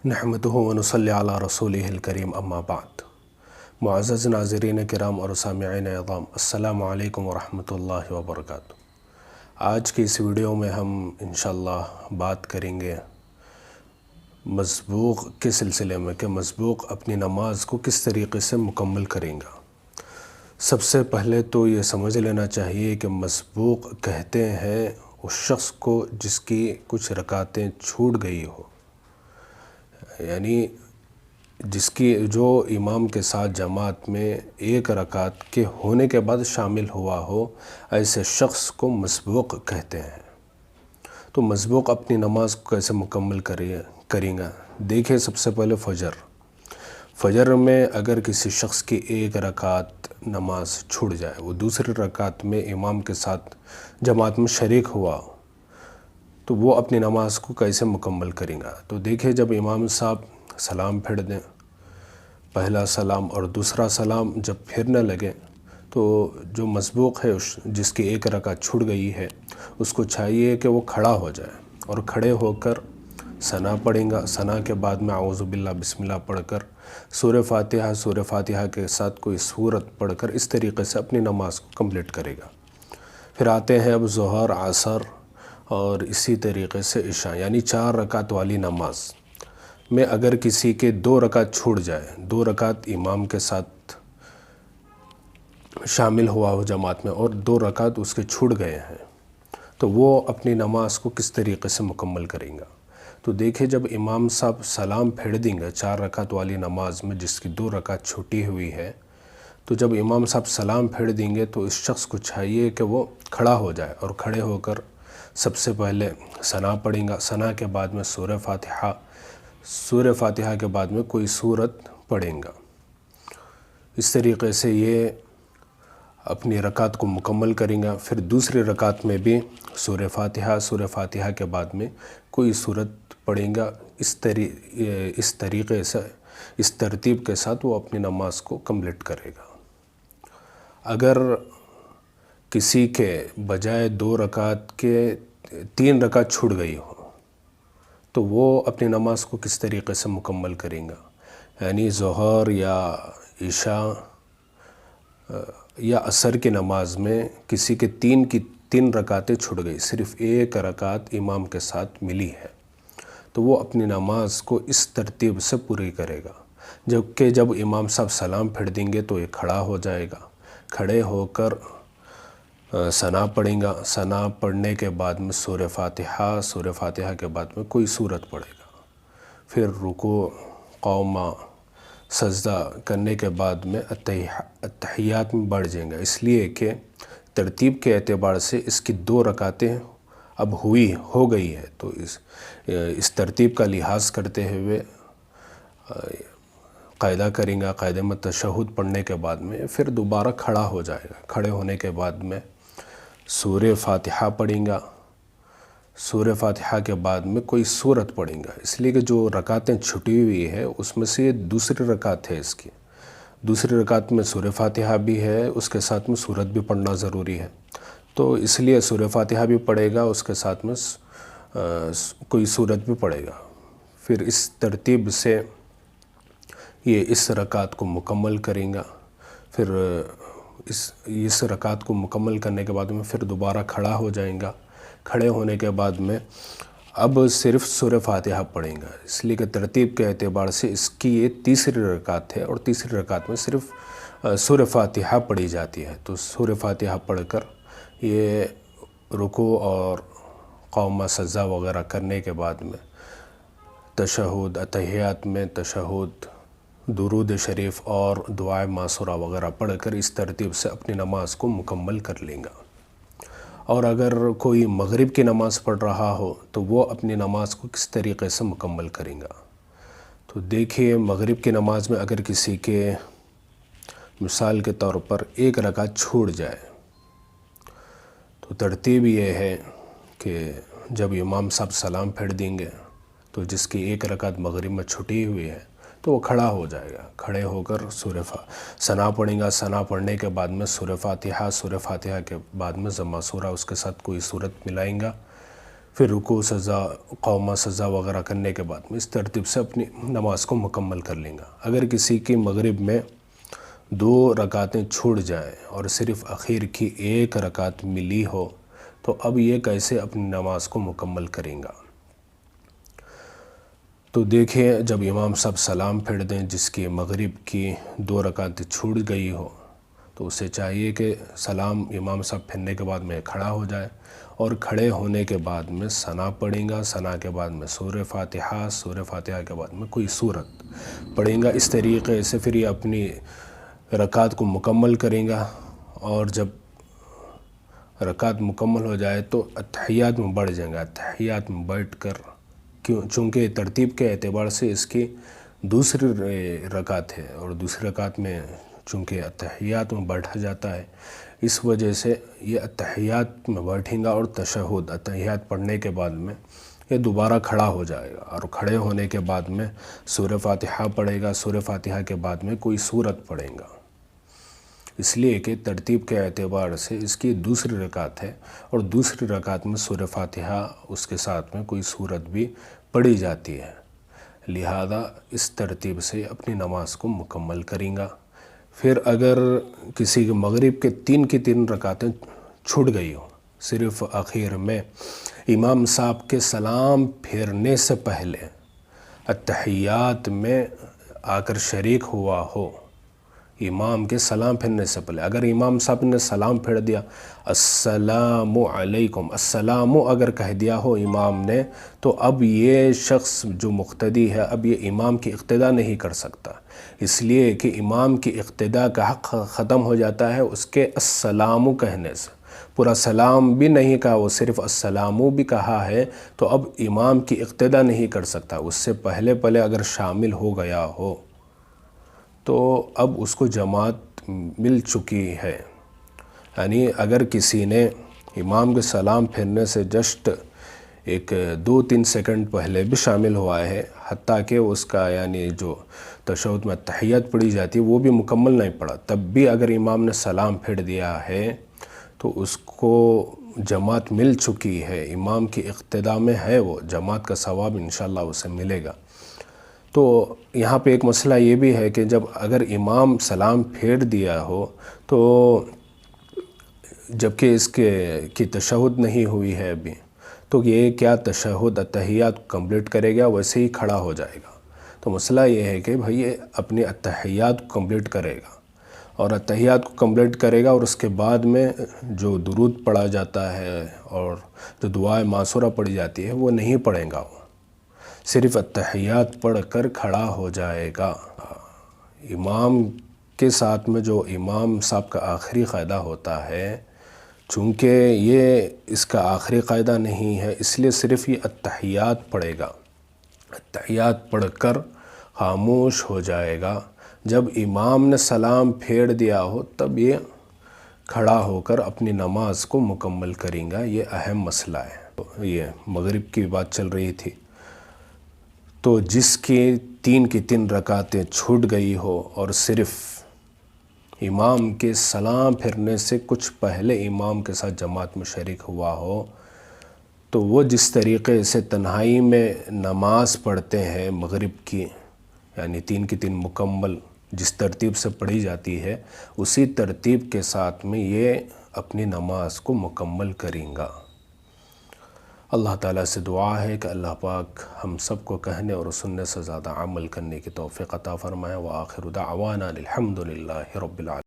نحمدہ ونصلی علی رسولہ الکریم اما بعد۔ معزز ناظرین کرام اور سامعین اعظام، السلام علیکم ورحمۃ اللہ وبرکاتہ۔ آج کی اس ویڈیو میں ہم انشاءاللہ بات کریں گے مسبوق کے سلسلے میں کہ مسبوق اپنی نماز کو کس طریقے سے مکمل کریں گا۔ سب سے پہلے تو یہ سمجھ لینا چاہیے کہ مسبوق کہتے ہیں اس شخص کو جس کی کچھ رکعتیں چھوٹ گئی ہو، یعنی جو امام کے ساتھ جماعت میں ایک رکعت کے ہونے کے بعد شامل ہوا ہو، ایسے شخص کو مسبوق کہتے ہیں۔ تو مسبوق اپنی نماز کو کیسے مکمل کریں گا؟ دیکھیں، سب سے پہلے فجر میں اگر کسی شخص کی ایک رکعت نماز چھوٹ جائے، وہ دوسری رکعت میں امام کے ساتھ جماعت میں شریک ہوا، تو وہ اپنی نماز کو کیسے مکمل کریں گا؟ تو دیکھیں، جب امام صاحب سلام پھیر دیں، پہلا سلام اور دوسرا سلام جب پھیرنے لگے، تو جو مسبوق ہے، جس کی ایک رکعت چھوٹ گئی ہے، اس کو چاہیے کہ وہ کھڑا ہو جائے اور کھڑے ہو کر ثنا پڑھیں گا۔ ثنا کے بعد میں اعوذ باللہ بسم اللہ پڑھ کر سورہ فاتحہ کے ساتھ کوئی سورت پڑھ کر اس طریقے سے اپنی نماز کو کمپلیٹ کرے گا۔ پھر آتے ہیں اب ظہر، عصر اور اسی طریقے سے عشاء، یعنی 4 رکعت والی نماز میں اگر کسی کے 2 رکعت چھوٹ جائے، 2 رکعت امام کے ساتھ شامل ہوا ہو جماعت میں اور 2 رکعت اس کے چھوٹ گئے ہیں، تو وہ اپنی نماز کو کس طریقے سے مکمل کریں گا؟ تو دیکھیں، جب امام صاحب سلام پھیر دیں گے 4 رکعت والی نماز میں جس کی 2 رکعت چھوٹی ہوئی ہے، تو جب امام صاحب سلام پھیر دیں گے تو اس شخص کو چاہیے کہ وہ کھڑا ہو جائے اور کھڑے ہو کر سب سے پہلے ثنا پڑھیں گا۔ ثنا کے بعد میں سورہ فاتحہ کے بعد میں کوئی سورت پڑھیں گا۔ اس طریقے سے یہ اپنی رکعت کو مکمل کریں گا۔ پھر دوسری رکعت میں بھی سورہ فاتحہ کے بعد میں کوئی سورت پڑھیں گا۔ اس طریقے سے، اس ترتیب کے ساتھ وہ اپنی نماز کو کمپلیٹ کرے گا۔ اگر کسی کے بجائے 2 رکعت کے 3 رکعت چھوٹ گئی ہو، تو وہ اپنی نماز کو کس طریقے سے مکمل کریں گا؟ یعنی ظہر یا عشاء یا عصر کی نماز میں کسی کے 3 رکعتیں چھوٹ گئی، صرف 1 رکعت امام کے ساتھ ملی ہے، تو وہ اپنی نماز کو اس ترتیب سے پوری کرے گا۔ جبکہ جب امام صاحب سلام پھیر دیں گے تو یہ کھڑا ہو جائے گا، کھڑے ہو کر ثنا پڑھیں گا۔ ثنا پڑھنے کے بعد میں سورہ فاتحہ کے بعد میں کوئی سورت پڑھے گا۔ پھر رکوع، قومہ، سجدہ کرنے کے بعد میں اتحیات میں بڑھ جائیں گا، اس لیے کہ ترتیب کے اعتبار سے اس کی 2 رکعتیں اب ہو گئی ہے، تو اس ترتیب کا لحاظ کرتے ہوئے قاعدہ کریں گا۔ قاعدے میں تشہد پڑھنے کے بعد میں پھر دوبارہ کھڑا ہو جائے گا۔ کھڑے ہونے کے بعد میں سورہ فاتحہ پڑھیں گا۔ سورہ فاتحہ کے بعد میں کوئی سورت پڑھیں گا، اس لیے کہ جو رکعتیں چھٹی ہوئی ہے اس میں سے یہ دوسری رکعت ہے۔ اس کی دوسری رکعت میں سورہ فاتحہ بھی ہے، اس کے ساتھ میں سورت بھی پڑھنا ضروری ہے، تو اس لیے سورہ فاتحہ بھی پڑھے گا، اس کے ساتھ میں کوئی سورت بھی پڑھے گا۔ پھر اس ترتیب سے یہ اس رکعت کو مکمل کریں گا۔ پھر اس رکعت کو مکمل کرنے کے بعد میں پھر دوبارہ کھڑا ہو جائیں گا۔ کھڑے ہونے کے بعد میں اب صرف سورہ فاتحہ پڑھیں گا، اس لیے کہ ترتیب کے اعتبار سے اس کی یہ تیسری رکعت ہے اور تیسری رکعت میں صرف سورہ فاتحہ پڑھی جاتی ہے، تو سورہ فاتحہ پڑھ کر یہ رکوع اور قومہ، سجدہ وغیرہ کرنے کے بعد میں تشہد، اتحیات میں تشہد، درود شریف اور دعائے معصورہ وغیرہ پڑھ کر اس ترتیب سے اپنی نماز کو مکمل کر لیں گا۔ اور اگر کوئی مغرب کی نماز پڑھ رہا ہو تو وہ اپنی نماز کو کس طریقے سے مکمل کریں گا؟ تو دیکھیے، مغرب کی نماز میں اگر کسی کے مثال کے طور پر 1 رکعت چھوٹ جائے، تو ترتیب یہ ہے کہ جب امام صاحب سلام پھیر دیں گے تو جس کی 1 رکعت مغرب میں چھٹی ہوئی ہے تو وہ کھڑا ہو جائے گا، کھڑے ہو کر ثنا پڑھیں گا۔ ثنا پڑھنے کے بعد میں سورہ فاتحہ کے بعد میں ضمہ سورہ، اس کے ساتھ کوئی سورت ملائیں گا۔ پھر رکوع سجدہ قومہ سجدہ وغیرہ کرنے کے بعد میں اس ترتیب سے اپنی نماز کو مکمل کر لیں گا۔ اگر کسی کی مغرب میں 2 رکعتیں چھوٹ جائیں اور صرف اخیر کی 1 رکعت ملی ہو تو اب یہ کیسے اپنی نماز کو مکمل کریں گا؟ تو دیکھیں، جب امام صاحب سلام پھیر دیں، جس کی مغرب کی 2 رکعتیں چھوٹ گئی ہو تو اسے چاہیے کہ سلام امام صاحب پھیرنے کے بعد میں کھڑا ہو جائے، اور کھڑے ہونے کے بعد میں ثنا پڑھیں گا، ثنا کے بعد میں سورہ فاتحہ کے بعد میں کوئی سورت پڑھیں گا۔ اس طریقے سے پھر یہ اپنی رکعت کو مکمل کریں گا، اور جب رکعت مکمل ہو جائے تو اتحیات میں بڑھ جائیں گا۔ اتحیات میں بیٹھ کر، چونکہ ترتیب کے اعتبار سے اس کی دوسری رکعت ہے، اور دوسری رکعت میں چونکہ اتحیات میں بیٹھا جاتا ہے، اس وجہ سے یہ اتحیات میں بیٹھیں گا، اور تشہد اتحیات پڑھنے کے بعد میں یہ دوبارہ کھڑا ہو جائے گا، اور کھڑے ہونے کے بعد میں سورہ فاتحہ پڑھے گا۔ سورہ فاتحہ کے بعد میں کوئی سورت پڑھیں گا، اس لیے کہ ترتیب کے اعتبار سے اس کی دوسری رکعت ہے، اور دوسری رکعت میں سورہ فاتحہ اس کے ساتھ میں کوئی سورت بھی پڑھی جاتی ہے، لہذا اس ترتیب سے اپنی نماز کو مکمل کریں گا۔ پھر اگر کسی کے مغرب کے 3 کی 3 رکعتیں چھوٹ گئی ہوں، صرف اخیر میں امام صاحب کے سلام پھیرنے سے پہلے اتحیات میں آ کر شریک ہوا ہو، امام کے سلام پھیرنے سے پہلے اگر امام صاحب نے سلام پھیر دیا، السلام علیکم، السلام اگر کہہ دیا ہو امام نے، تو اب یہ شخص جو مقتدی ہے اب یہ امام کی اقتداء نہیں کر سکتا، اس لیے کہ امام کی اقتداء کا حق ختم ہو جاتا ہے اس کے السلام کہنے سے۔ پورا سلام بھی نہیں کہا، وہ صرف السلام بھی کہا ہے، تو اب امام کی اقتداء نہیں کر سکتا۔ اس سے پہلے اگر شامل ہو گیا ہو تو اب اس کو جماعت مل چکی ہے، یعنی اگر کسی نے امام کے سلام پھیرنے سے جسٹ 2-3 سیکنڈ پہلے بھی شامل ہوا ہے، حتیٰ کہ اس کا یعنی جو تشہد میں تحیات پڑھی جاتی ہے وہ بھی مکمل نہیں پڑھا، تب بھی اگر امام نے سلام پھیر دیا ہے تو اس کو جماعت مل چکی ہے، امام کی اقتداء میں ہے، وہ جماعت کا ثواب انشاءاللہ اسے ملے گا۔ تو یہاں پہ ایک مسئلہ یہ بھی ہے کہ جب اگر امام سلام پھیر دیا ہو تو جبکہ اس کی تشہد نہیں ہوئی ہے ابھی، تو یہ کیا تشہد اتحیات کمپلیٹ کرے گا، ویسے ہی کھڑا ہو جائے گا؟ تو مسئلہ یہ ہے کہ بھئی یہ اپنی اتحیات کو کمپلیٹ کرے گا، اور اتحیات کو کمپلیٹ کرے گا، اور اس کے بعد میں جو درود پڑھا جاتا ہے اور جو دعائے معصورہ پڑھی جاتی ہے وہ نہیں پڑھیں گا، وہ صرف اتحیات پڑھ کر کھڑا ہو جائے گا۔ امام کے ساتھ میں جو امام صاحب کا آخری قاعدہ ہوتا ہے، چونکہ یہ اس کا آخری قاعدہ نہیں ہے، اس لیے صرف یہ اتحیات پڑھے گا، اتحیات پڑھ کر خاموش ہو جائے گا۔ جب امام نے سلام پھیر دیا ہو تب یہ کھڑا ہو کر اپنی نماز کو مکمل کریں گا، یہ اہم مسئلہ ہے۔ یہ مغرب کی بات چل رہی تھی، تو جس کی 3 کی 3 رکعتیں چھوٹ گئی ہو اور صرف امام کے سلام پھیرنے سے کچھ پہلے امام کے ساتھ جماعت میں شریک ہوا ہو، تو وہ جس طریقے سے تنہائی میں نماز پڑھتے ہیں مغرب کی، یعنی 3 کی 3 مکمل جس ترتیب سے پڑھی جاتی ہے، اسی ترتیب کے ساتھ میں یہ اپنی نماز کو مکمل کریں گا۔ اللہ تعالیٰ سے دعا ہے کہ اللہ پاک ہم سب کو کہنے اور سننے سے زیادہ عمل کرنے کی توفیق عطا فرمائے۔ وآخر دعوانا الحمد للہ رب العالمین۔